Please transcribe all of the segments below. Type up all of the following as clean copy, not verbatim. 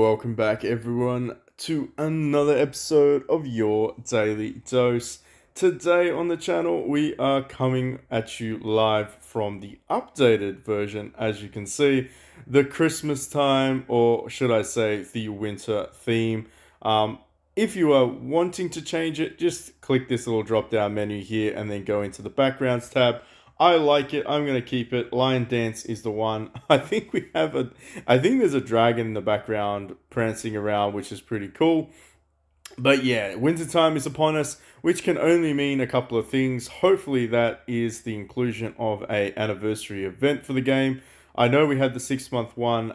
welcome back everyone to another episode of your Daily Dose. Today on the channel we are coming at you live from the updated version, as you can see, the Christmas time, or should I say the winter theme. If you are wanting to change it, just click this little drop down menu here and then go into the backgrounds tab. I like it. I'm going to keep it. Lion Dance is the one. I think there's a dragon in the background prancing around, which is pretty cool. But yeah, wintertime is upon us, which can only mean a couple of things. Hopefully that is the inclusion of an anniversary event for the game. I know we had the 6-month one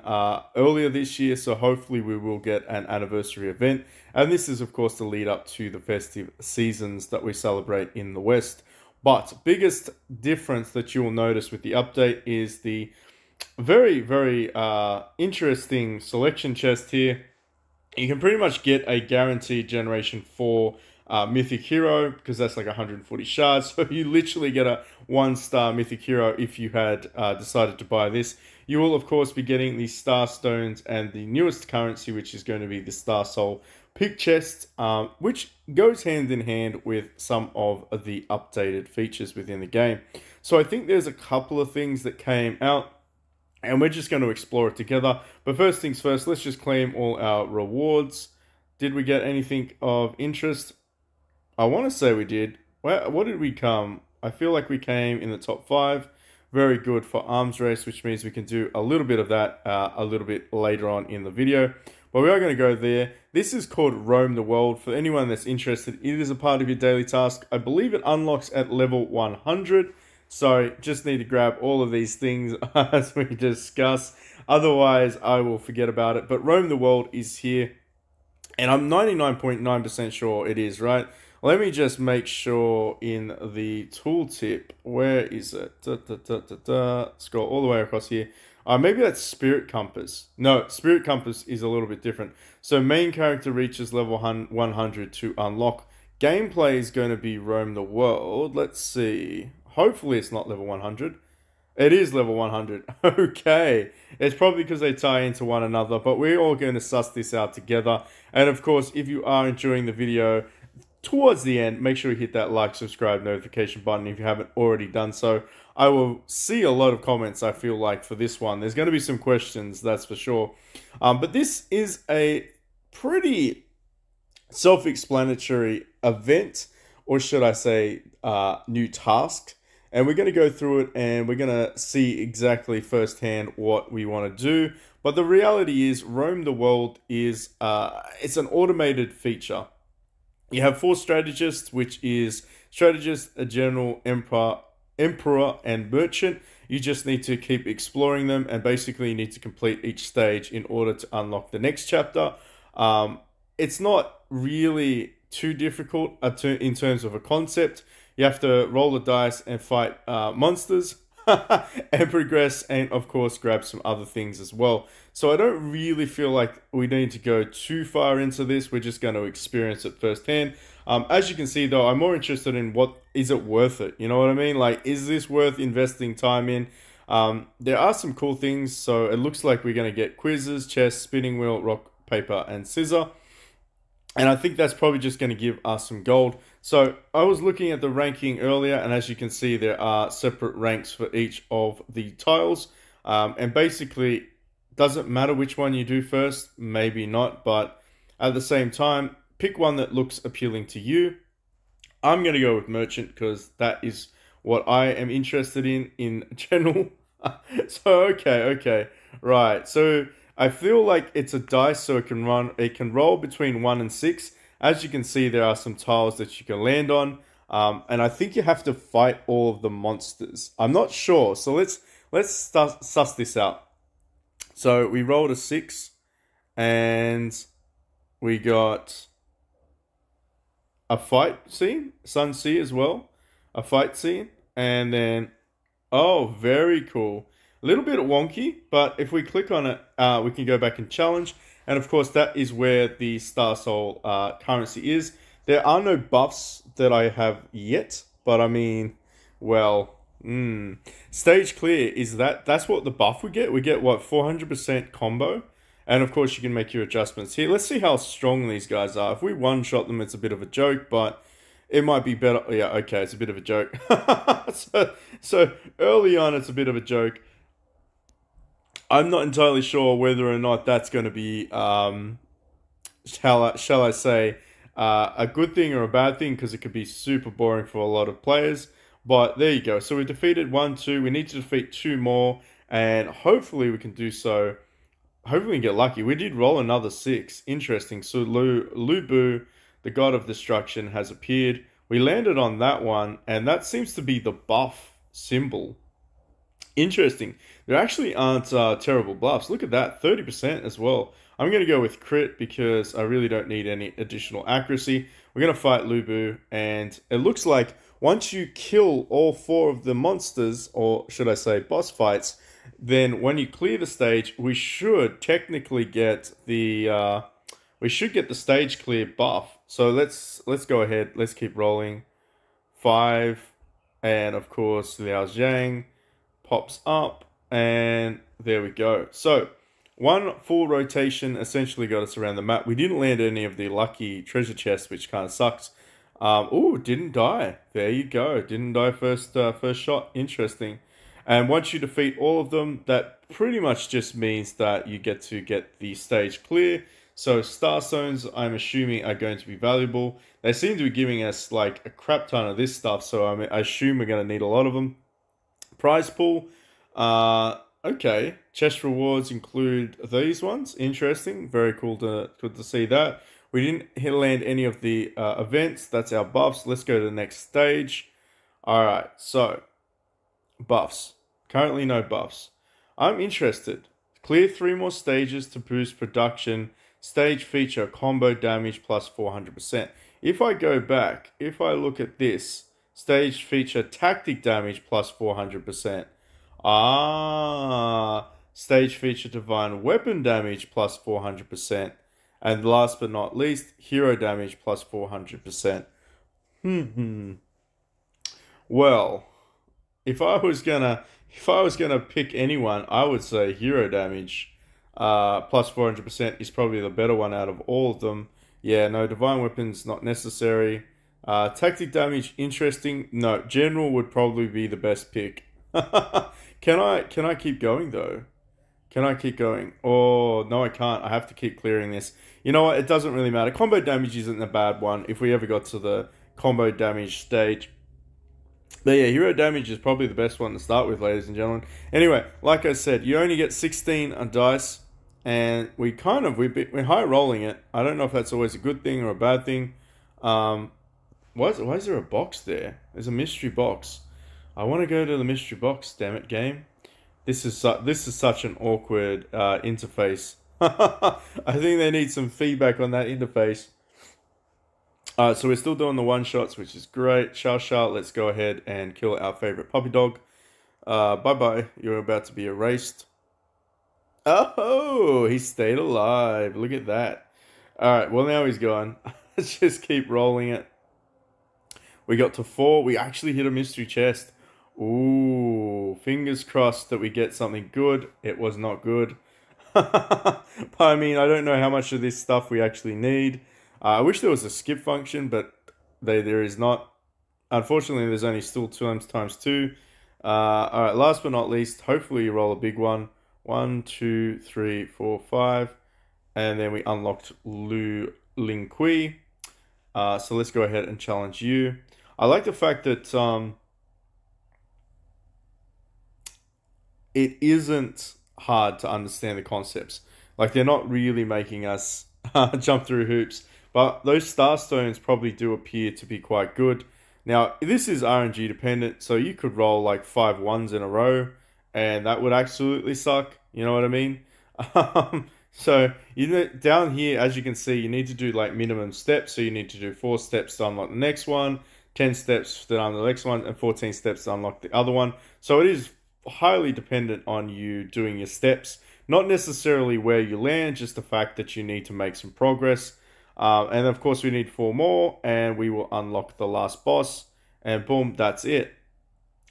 earlier this year, so hopefully we will get an anniversary event. And this is, of course, the lead up to the festive seasons that we celebrate in the West. But biggest difference that you will notice with the update is the very, very interesting selection chest here. You can pretty much get a guaranteed Generation 4 Mythic Hero, because that's like 140 shards. So you literally get a 1-star Mythic Hero if you had decided to buy this. You will, of course, be getting the Star Stones and the newest currency, which is going to be the Star Soul Pick Chest, which goes hand in hand with some of the updated features within the game. So I think there's a couple of things that came out, and we're just going to explore it together. But first things first, let's just claim all our rewards. Did we get anything of interest? I want to say we did. What did we come? I feel like we came in the top 5. Very good for arms race, which means we can do a little bit of that a little bit later on in the video. But we are going to go there. This is called Roam the World. For anyone that's interested, it is a part of your daily task. I believe it unlocks at level 100. So just need to grab all of these things as we discuss. Otherwise, I will forget about it. But Roam the World is here. And I'm 99.9% sure it is, right? Let me just make sure in the tooltip. Where is it? Scroll all the way across here. Maybe that's Spirit Compass. No, Spirit Compass is a little bit different. So main character reaches level 100 to unlock. Gameplay is going to be Roam the World. Let's see. Hopefully it's not level 100. It is level 100. Okay. It's probably because they tie into one another, but we're all going to suss this out together. And of course, if you are enjoying the video, towards the end, make sure you hit that like, subscribe, notification button if you haven't already done so. I will see a lot of comments, I feel like, for this one. There's going to be some questions, that's for sure. But this is a pretty self-explanatory event, or should I say new task. And we're going to go through it and we're going to see exactly firsthand what we want to do. But the reality is, Roam the World is it's an automated feature. You have 4 strategists, which is strategist, a general, emperor, and merchant. You just need to keep exploring them, and basically you need to complete each stage in order to unlock the next chapter. It's not really too difficult in terms of a concept. You have to roll the dice and fight monsters and progress, and of course grab some other things as well. So I don't really feel like we need to go too far into this. We're just going to experience it firsthand. As you can see though, I'm more interested in what is it worth it? You know what I mean? Like, is this worth investing time in? There are some cool things. So it looks like we're going to get quizzes, chess, spinning wheel, rock, paper, and scissor. And I think that's probably just going to give us some gold. So I was looking at the ranking earlier, and as you can see, there are separate ranks for each of the tiles. And basically, doesn't matter which one you do first, maybe not, but at the same time, pick one that looks appealing to you. I'm going to go with Merchant because that is what I am interested in general. So, okay, right. So I feel like it's a dice, so it can roll between 1 and 6. As you can see, there are some tiles that you can land on, and I think you have to fight all of the monsters. I'm not sure, so let's suss this out. So we rolled a 6, and we got a fight scene, Sun Sea as well, a fight scene, and then, oh, very cool. A little bit wonky, but if we click on it, we can go back and challenge. And of course, that is where the Star Soul currency is. There are no buffs that I have yet, but I mean, well, stage clear is that's what the buff we get. We get what, 400% combo, And of course, you can make your adjustments here. Let's see how strong these guys are. If we one-shot them, it's a bit of a joke, but it might be better. Yeah, okay, it's a bit of a joke. so early on, it's a bit of a joke. I'm not entirely sure whether or not that's going to be, shall I say, a good thing or a bad thing, because it could be super boring for a lot of players. But there you go. So we defeated 1, 2. We need to defeat 2 more, and hopefully we can do so. Hopefully we can get lucky. We did roll another 6. Interesting. So Lubu, the god of destruction, has appeared. We landed on that one, and that seems to be the buff symbol. Interesting. There actually aren't terrible buffs. Look at that, 30% as well. I'm going to go with crit because I really don't need any additional accuracy. We're going to fight Lubu, and it looks like once you kill all 4 of the monsters, or should I say boss fights, then when you clear the stage, we should technically get the stage clear buff. So let's go ahead. Let's keep rolling. 5, and of course Liao Zhang pops up, and there we go. So 1 full rotation essentially got us around the map. We didn't land any of the lucky treasure chests, which kind of sucks. Oh, didn't die. There you go. Didn't die first shot. Interesting. And once you defeat all of them, that pretty much just means that you get to get the stage clear. So star stones, I'm assuming, are going to be valuable. They seem to be giving us like a crap ton of this stuff, so I assume we're going to need a lot of them. Prize pool. Okay. Chest rewards include these ones. Interesting. Very cool to see that. We didn't land any of the events. That's our buffs. Let's go to the next stage. Alright, so buffs. Currently no buffs. I'm interested. Clear 3 more stages to boost production. Stage feature combo damage plus 400%. If I go back, if I look at this, stage feature tactic damage plus 400%. Stage feature divine weapon damage plus 400%. And last but not least, hero damage plus 400%. Well, if I was gonna pick anyone, I would say hero damage plus 400% is probably the better one out of all of them. Yeah, no, divine weapons not necessary. Tactic damage, interesting. No, general would probably be the best pick. Can I keep going though? Can I keep going? Oh, no, I can't. I have to keep clearing this. You know what? It doesn't really matter. Combo damage isn't a bad one if we ever got to the combo damage stage. But yeah, hero damage is probably the best one to start with, ladies and gentlemen. Anyway, like I said, you only get 16 on dice, and we're high rolling it. I don't know if that's always a good thing or a bad thing. Why is there a box there? There's a mystery box. I want to go to the mystery box, damn it, game. This is such an awkward interface. I think they need some feedback on that interface. So we're still doing the one-shots, which is great. Shao, let's go ahead and kill our favorite puppy dog. Bye-bye. You're about to be erased. Oh, he stayed alive. Look at that. Alright, well now he's gone. Let's just keep rolling it. We got to 4. We actually hit a mystery chest. Ooh, fingers crossed that we get something good. It was not good. But I mean, I don't know how much of this stuff we actually need. I wish there was a skip function, but there is not. Unfortunately, there's only still 2 times 2. Alright, last but not least, hopefully you roll a big one. 1, 2, 3, 4, 5. And then we unlocked Lu Lingqi. So let's go ahead and challenge you. I like the fact that it isn't hard to understand the concepts. Like, they're not really making us jump through hoops. But those star stones probably do appear to be quite good. Now, this is RNG dependent, so you could roll like 5 1s in a row, and that would absolutely suck. You know what I mean? So, down here, as you can see, you need to do like minimum steps. So you need to do 4 steps to unlock the next one, 10 steps to unlock the next one, and 14 steps to unlock the other one. So it is highly dependent on you doing your steps. Not necessarily where you land, just the fact that you need to make some progress. And of course we need 4 more, and we will unlock the last boss, and boom, that's it.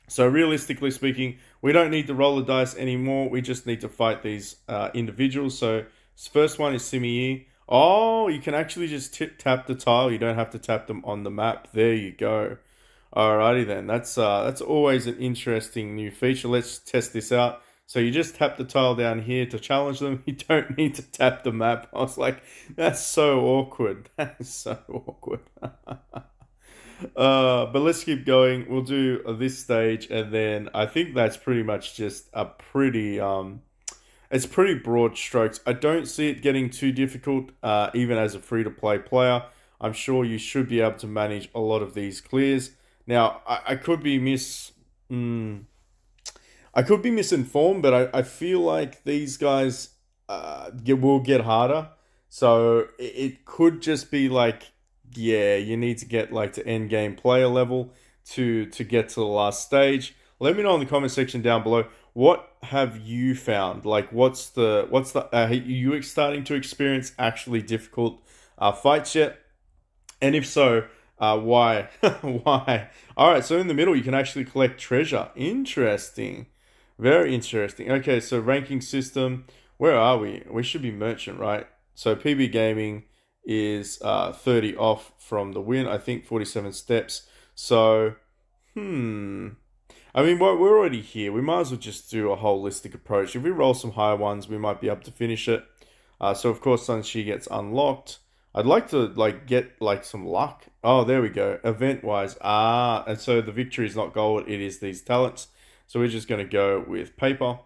So realistically speaking, we don't need to roll the dice anymore. We just need to fight these individuals. So First one is Simi. Oh, you can actually just tap the tile. You don't have to tap them on the map. There you go. Alrighty then. That's always an interesting new feature. Let's test this out. So you just tap the tile down here to challenge them. You don't need to tap the map. I was like, that's so awkward. That is so awkward. But let's keep going. We'll do this stage, and then I think that's pretty much just a pretty it's pretty broad strokes. I don't see it getting too difficult, even as a free-to-play player. I'm sure you should be able to manage a lot of these clears. Now, I could be I could be misinformed, but I feel like these guys will get harder. So it could just be like, yeah, you need to get like to end game player level to get to the last stage. Let me know in the comment section down below. What have you found? Like, what's the are you starting to experience actually difficult fights yet? And if so, why? Why? All right, so in the middle, you can actually collect treasure. Interesting. Very interesting. Okay, so ranking system. Where are we? We should be merchant, right? So PB Gaming is 30 off from the win. I think 47 steps. So, I mean, we're already here. We might as well just do a holistic approach. If we roll some higher ones, we might be able to finish it. So, of course, Sun Shi gets unlocked. I'd like to, like, get, like, some luck. Oh, there we go. Event-wise. And so the victory is not gold. It is these talents. So we're just going to go with paper.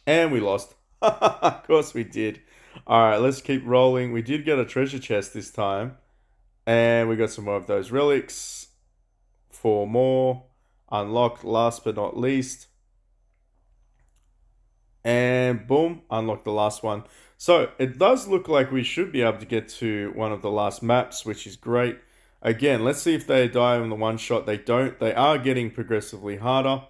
And we lost. Of course we did. All right, let's keep rolling. We did get a treasure chest this time. And we got some more of those relics. 4 more. Unlocked, last but not least. And boom, unlock the last one. So it does look like we should be able to get to one of the last maps, which is great. Again, let's see if they die on the one shot. They don't. They are getting progressively harder,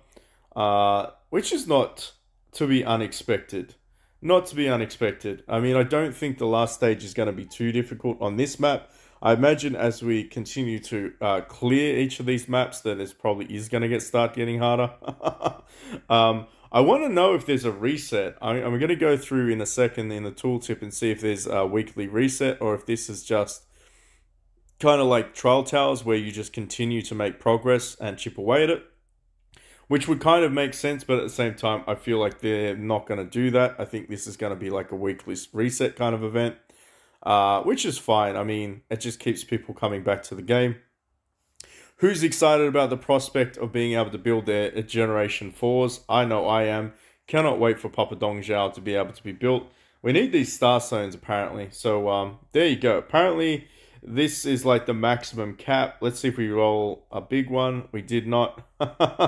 which is not to be unexpected. Not to be unexpected. I mean, I don't think the last stage is going to be too difficult on this map. I imagine as we continue to clear each of these maps, that it probably is going to start getting harder. I want to know if there's a reset. I'm going to go through in a second in the tooltip and see if there's a weekly reset, or if this is just kind of like trial towers where you just continue to make progress and chip away at it, which would kind of make sense, but at the same time, I feel like they're not going to do that. I think this is going to be like a weekly reset kind of event, which is fine. I mean, it just keeps people coming back to the game. Who's excited about the prospect of being able to build their Generation 4s? I know I am. Cannot wait for Papa Dong Zhao to be able to be built. We need these star stones, apparently. So, there you go. Apparently, this is like the maximum cap. Let's see if we roll a big one. We did not.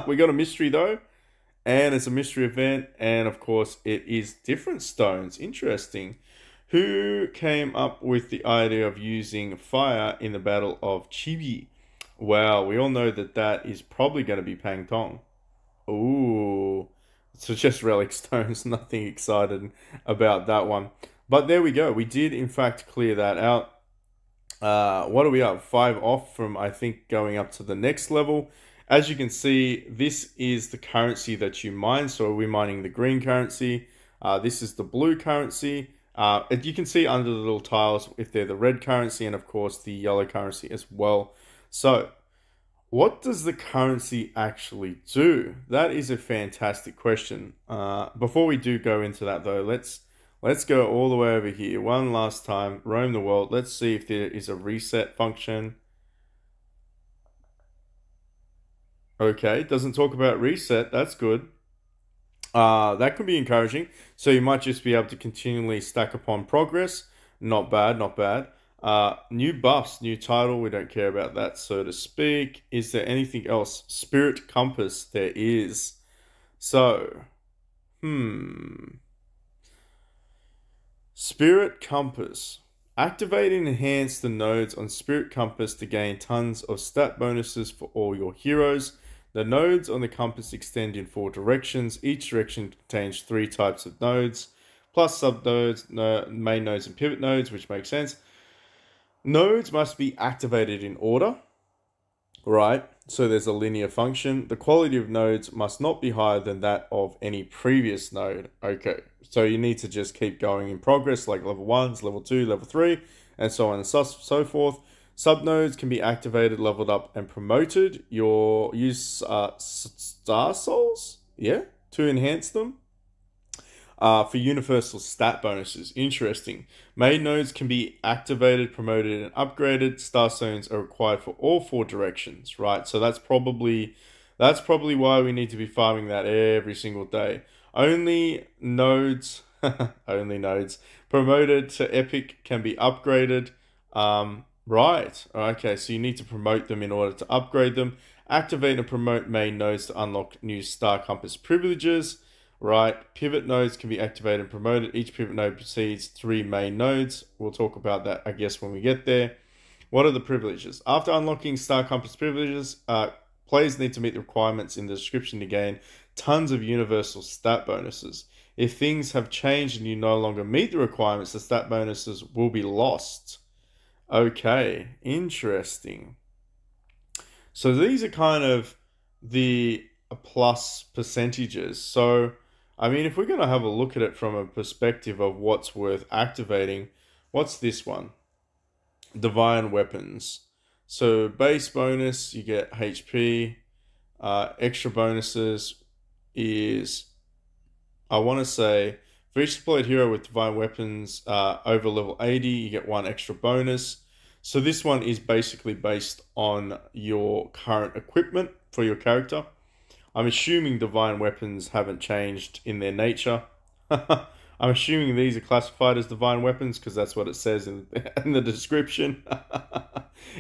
We got a mystery, though. And it's a mystery event. And, of course, it is different stones. Interesting. Who came up with the idea of using fire in the Battle of Chibi? Wow, we all know that that is probably going to be Pang Tong. Ooh. So just relic stones. Nothing excited about that one. But there we go. We did, in fact, clear that out. What are we up? 5 off from, I think, going up to the next level. As you can see, this is the currency that you mine. So we're mining the green currency. This is the blue currency. You can see under the little tiles if they're the red currency, and of course the yellow currency as well. So, what does the currency actually do? That is a fantastic question. Before we do go into that though, let's go all the way over here one last time, roam the world. Let's see if there is a reset function. Okay, doesn't talk about reset. That's good. That could be encouraging. So you might just be able to continually stack upon progress. Not bad, not bad. New buffs, new title. We don't care about that, so to speak. Is there anything else? Spirit Compass. There is. So, Spirit Compass. Activate and enhance the nodes on Spirit Compass to gain tons of stat bonuses for all your heroes. The nodes on the compass extend in 4 directions. Each direction contains 3 types of nodes, plus subnodes, main nodes, and pivot nodes, which makes sense. Nodes must be activated in order. right? So there's a linear function. The quality of nodes must not be higher than that of any previous node. Okay, so you need to just keep going in progress, like level 1s, level 2, level 3, and so on and so forth. Subnodes can be activated, leveled up, and promoted. Use star souls, yeah, to enhance them. For universal stat bonuses. Interesting. Main nodes can be activated, promoted, and upgraded. Star stones are required for all 4 directions, right? So that's probably why we need to be farming that every single day. Only nodes, only nodes promoted to epic can be upgraded. Right. Okay, so you need to promote them in order to upgrade them. Activate and promote main nodes to unlock new star compass privileges. Right, pivot nodes can be activated and promoted. Each pivot node precedes 3 main nodes. We'll talk about that, I guess, when we get there. What are the privileges? After unlocking Star Compass privileges, players need to meet the requirements in the description to gain tons of universal stat bonuses. If things have changed and you no longer meet the requirements, the stat bonuses will be lost. Okay, interesting. So these are kind of the plus percentages. So I mean, if we're going to have a look at it from a perspective of what's worth activating, what's this one? Divine Weapons. So base bonus, you get HP. Extra bonuses is, I want to say, for each deployed hero with Divine Weapons over level 80, you get 1 extra bonus. So this one is basically based on your current equipment for your character. I'm assuming Divine Weapons haven't changed in their nature. I'm assuming these are classified as Divine Weapons because that's what it says in the description.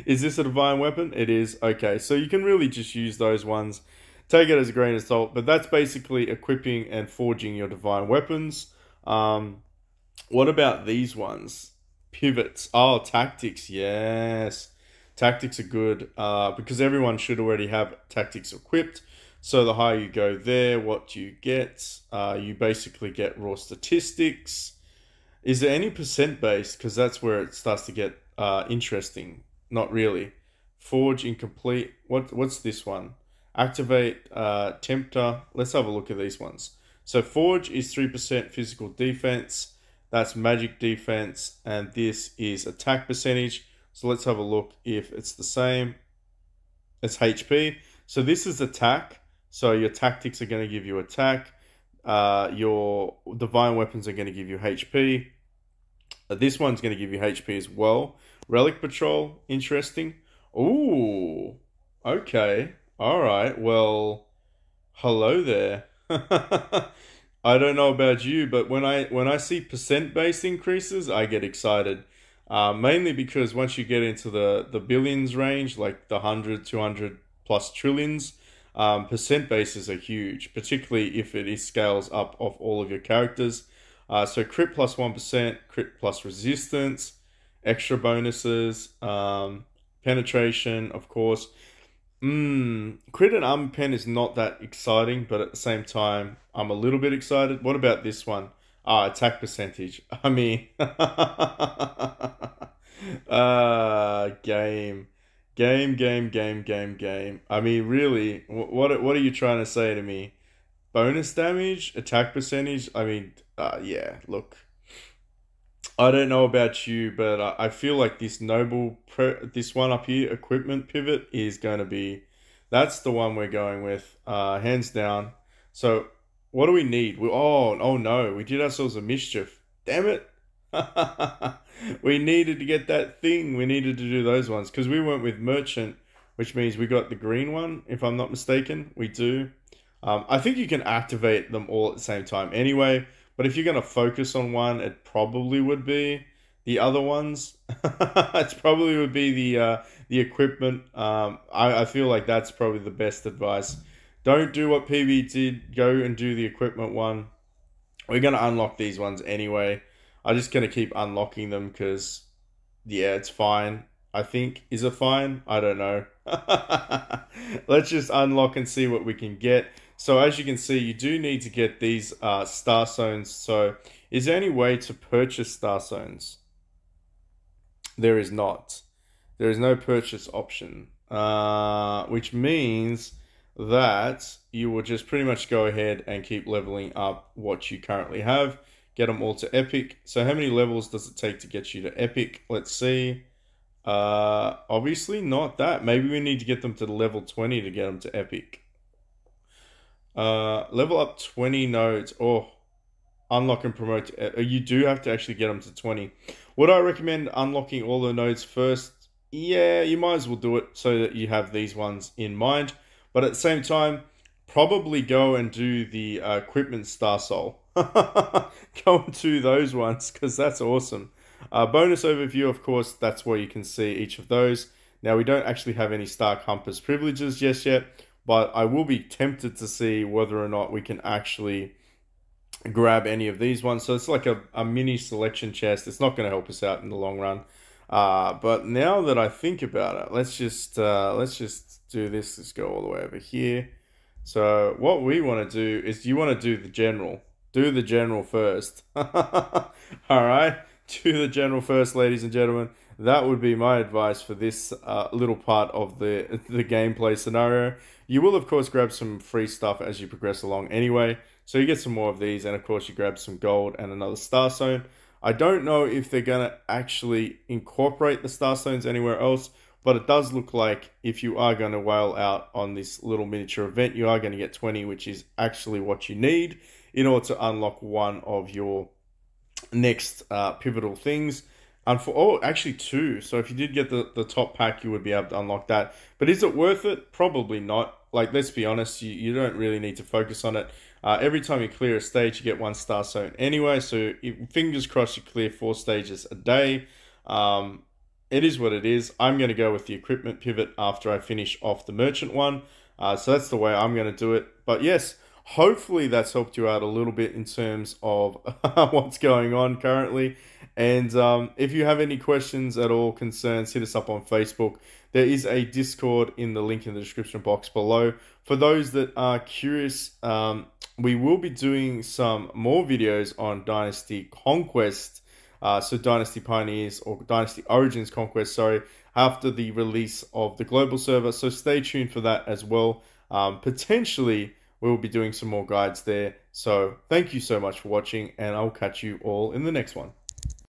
Is this a Divine Weapon? It is. Okay, so you can really just use those ones. Take it as a grain of salt, but that's basically equipping and forging your Divine Weapons. What about these ones? Pivots. Oh, tactics. Yes. Tactics are good because everyone should already have tactics equipped. So the higher you go there, what do you get? You basically get raw statistics. Is there any percent based? Because that's where it starts to get interesting. Not really. Forge incomplete. What's this one? Activate Tempter. Let's have a look at these ones. So Forge is 3% physical defense. That's magic defense. And this is attack percentage. So let's have a look if it's the same. It's HP. So this is attack. So your tactics are going to give you attack. Your divine weapons are going to give you HP. This one's going to give you HP as well. Relic Patrol, interesting. Ooh, okay. All right. Well, hello there. I don't know about you, but when I see percent-based increases, I get excited. Mainly because once you get into the billions range, like the 100, 200 plus trillions, percent bases are huge, particularly if it is scales up of all of your characters. So crit plus 1%, crit plus resistance, extra bonuses, penetration, of course. Crit and armor pen is not that exciting, but at the same time, I'm a little bit excited. What about this one? Attack percentage. I mean, game. Game. I mean, really, what are you trying to say to me? Bonus damage, attack percentage. I mean, yeah. Look, I don't know about you, but I feel like this this one up here, equipment pivot, is going to be, that's the one we're going with, hands down. So, what do we need? Oh no, we did ourselves a mischief. Damn it. We needed to get that thing. We needed to do those ones because we went with merchant, which means we got the green one, if I'm not mistaken. We do. I think you can activate them all at the same time anyway, but if you're going to focus on one, it probably would be the other ones. It probably would be the equipment. I feel like that's probably the best advice. Don't do what PB did. Go and do the equipment one. We're going to unlock these ones anyway. I'm just going to keep unlocking them because, yeah, it's fine. I think. Is it fine? I don't know. Let's just unlock and see what we can get. So as you can see, you do need to get these star zones. So is there any way to purchase star zones? There is not. There is no purchase option. which means that you will just pretty much go ahead and keep leveling up what you currently have. Get them all to epic. So how many levels does it take to get you to epic? Let's see. Obviously not that. Maybe we need to get them to level 20 to get them to epic. Level up 20 nodes. Oh, unlock and promote. You do have to actually get them to 20. Would I recommend unlocking all the nodes first? Yeah, you might as well do it so that you have these ones in mind. But at the same time, probably go and do the equipment Star Soul. Go and do those ones because that's awesome. Bonus overview, of course, that's where you can see each of those. Now, we don't actually have any Star Compass privileges just yet, but I will be tempted to see whether or not we can actually grab any of these ones. So it's like a mini selection chest. It's not going to help us out in the long run. But now that I think about it, let's just do this. Let's go all the way over here. So what we want to do is you want to do the general. Do the general first. All right. Do the general first, ladies and gentlemen. That would be my advice for this little part of the gameplay scenario. You will, of course, grab some free stuff as you progress along anyway. So you get some more of these, and of course you grab some gold and another star stone. I don't know if they're going to actually incorporate the star stones anywhere else, but it does look like if you are going to whale out on this little miniature event, you are going to get 20, which is actually what you need in order to unlock one of your next pivotal things. And actually 2. So if you did get the top pack, you would be able to unlock that. But is it worth it? Probably not. Like, let's be honest, you don't really need to focus on it. Every time you clear a stage, you get 1 star stone anyway. So fingers crossed you clear 4 stages a day. It is what it is. I'm going to go with the equipment pivot after I finish off the merchant one. So that's the way I'm going to do it. But yes, hopefully that's helped you out a little bit in terms of what's going on currently. And if you have any questions at all, concerns, hit us up on Facebook. There is a Discord in the link in the description box below. For those that are curious, we will be doing some more videos on Dynasty Conquest. So Dynasty Pioneers or Dynasty Origins Conquest, sorry, after the release of the global server. So stay tuned for that as well. Potentially, we'll be doing some more guides there. So thank you so much for watching, and I'll catch you all in the next one.